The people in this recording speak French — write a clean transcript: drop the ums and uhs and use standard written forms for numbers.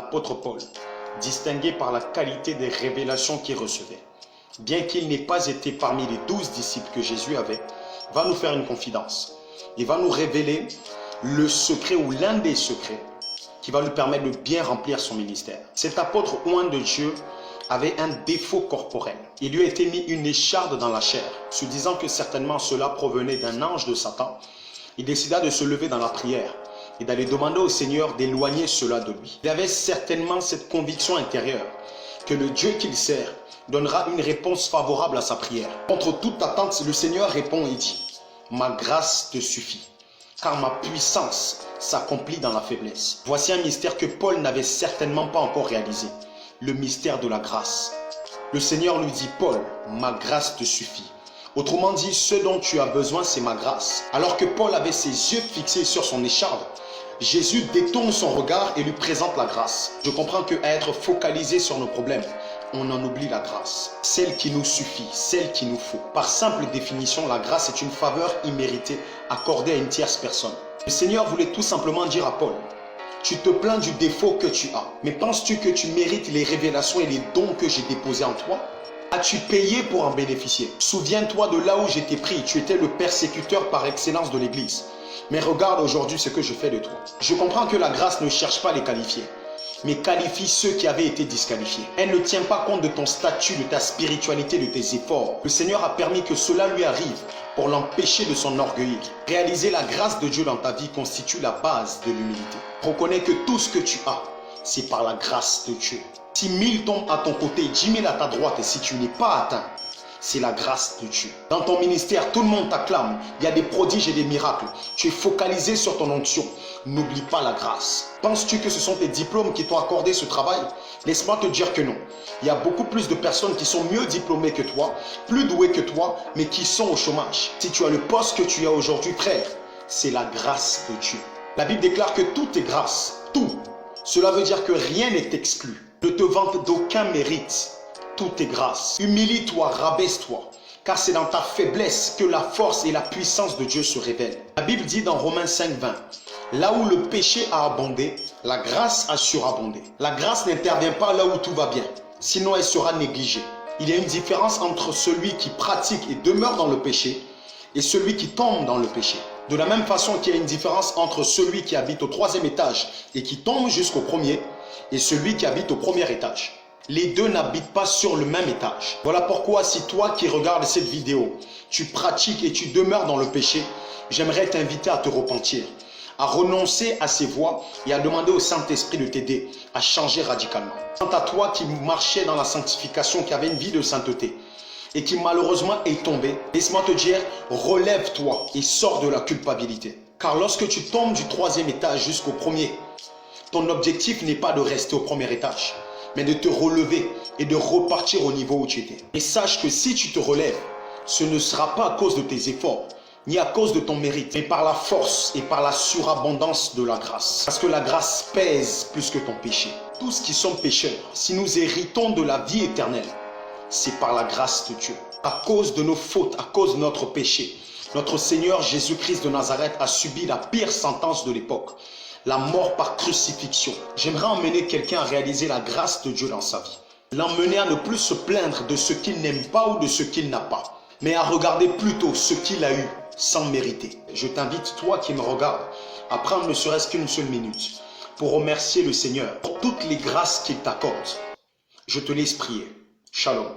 l'apôtre Paul, distingué par la qualité des révélations qu'il recevait, bien qu'il n'ait pas été parmi les 12 disciples que Jésus avait, va nous faire une confidence. Il va nous révéler le secret ou l'un des secrets qui va lui permettre de bien remplir son ministère. Cet apôtre oint de Dieu avait un défaut corporel. Il lui a été mis une écharde dans la chair, se disant que certainement cela provenait d'un ange de Satan. Il décida de se lever dans la prière et d'aller demander au Seigneur d'éloigner cela de lui. Il avait certainement cette conviction intérieure que le Dieu qu'il sert donnera une réponse favorable à sa prière. Contre toute attente, le Seigneur répond et dit « Ma grâce te suffit, car ma puissance s'accomplit dans la faiblesse. » Voici un mystère que Paul n'avait certainement pas encore réalisé, le mystère de la grâce. Le Seigneur lui dit « Paul, ma grâce te suffit. » Autrement dit, ce dont tu as besoin, c'est ma grâce. Alors que Paul avait ses yeux fixés sur son écharde, Jésus détourne son regard et lui présente la grâce. Je comprends qu'à être focalisé sur nos problèmes, on en oublie la grâce. Celle qui nous suffit, celle qu'il nous faut. Par simple définition, la grâce est une faveur imméritée accordée à une tierce personne. Le Seigneur voulait tout simplement dire à Paul, tu te plains du défaut que tu as, mais penses-tu que tu mérites les révélations et les dons que j'ai déposés en toi? As-tu payé pour en bénéficier? Souviens-toi de là où j'étais pris, tu étais le persécuteur par excellence de l'Église. Mais regarde aujourd'hui ce que je fais de toi. Je comprends que la grâce ne cherche pas à les qualifier, mais qualifie ceux qui avaient été disqualifiés. Elle ne tient pas compte de ton statut, de ta spiritualité, de tes efforts. Le Seigneur a permis que cela lui arrive pour l'empêcher de s'enorgueillir. Réaliser la grâce de Dieu dans ta vie constitue la base de l'humilité. Reconnais que tout ce que tu as, c'est par la grâce de Dieu. Si 1000 tombent à ton côté, 10 000 à ta droite, et si tu n'es pas atteint, c'est la grâce de Dieu. Dans ton ministère, tout le monde t'acclame. Il y a des prodiges et des miracles. Tu es focalisé sur ton onction. N'oublie pas la grâce. Penses-tu que ce sont tes diplômes qui t'ont accordé ce travail? Laisse-moi te dire que non. Il y a beaucoup plus de personnes qui sont mieux diplômées que toi, plus douées que toi, mais qui sont au chômage. Si tu as le poste que tu as aujourd'hui, frère, c'est la grâce de Dieu. La Bible déclare que tout est grâce. Tout. Cela veut dire que rien n'est exclu. Ne te vante d'aucun mérite. Tout est grâce. Humilie-toi, rabaisse-toi, car c'est dans ta faiblesse que la force et la puissance de Dieu se révèlent. La Bible dit dans Romains 5:20, là où le péché a abondé, la grâce a surabondé. La grâce n'intervient pas là où tout va bien, sinon elle sera négligée. Il y a une différence entre celui qui pratique et demeure dans le péché et celui qui tombe dans le péché. De la même façon qu'il y a une différence entre celui qui habite au 3e étage et qui tombe jusqu'au 1er et celui qui habite au 1er étage. Les deux n'habitent pas sur le même étage. Voilà pourquoi si toi qui regardes cette vidéo, tu pratiques et tu demeures dans le péché, j'aimerais t'inviter à te repentir, à renoncer à ces voies et à demander au Saint-Esprit de t'aider à changer radicalement. Quant à toi qui marchais dans la sanctification, qui avait une vie de sainteté et qui malheureusement est tombé, laisse-moi te dire, relève-toi et sors de la culpabilité. Car lorsque tu tombes du 3e étage jusqu'au 1er, ton objectif n'est pas de rester au 1er étage, mais de te relever et de repartir au niveau où tu étais. Et sache que si tu te relèves, ce ne sera pas à cause de tes efforts, ni à cause de ton mérite, mais par la force et par la surabondance de la grâce. Parce que la grâce pèse plus que ton péché. Tous qui sont pécheurs, si nous héritons de la vie éternelle, c'est par la grâce de Dieu. À cause de nos fautes, à cause de notre péché, notre Seigneur Jésus-Christ de Nazareth a subi la pire sentence de l'époque, la mort par crucifixion. J'aimerais emmener quelqu'un à réaliser la grâce de Dieu dans sa vie. L'emmener à ne plus se plaindre de ce qu'il n'aime pas ou de ce qu'il n'a pas, mais à regarder plutôt ce qu'il a eu sans mériter. Je t'invite, toi qui me regardes, à prendre ne serait-ce qu'une seule minute pour remercier le Seigneur pour toutes les grâces qu'il t'accorde. Je te laisse prier. Shalom.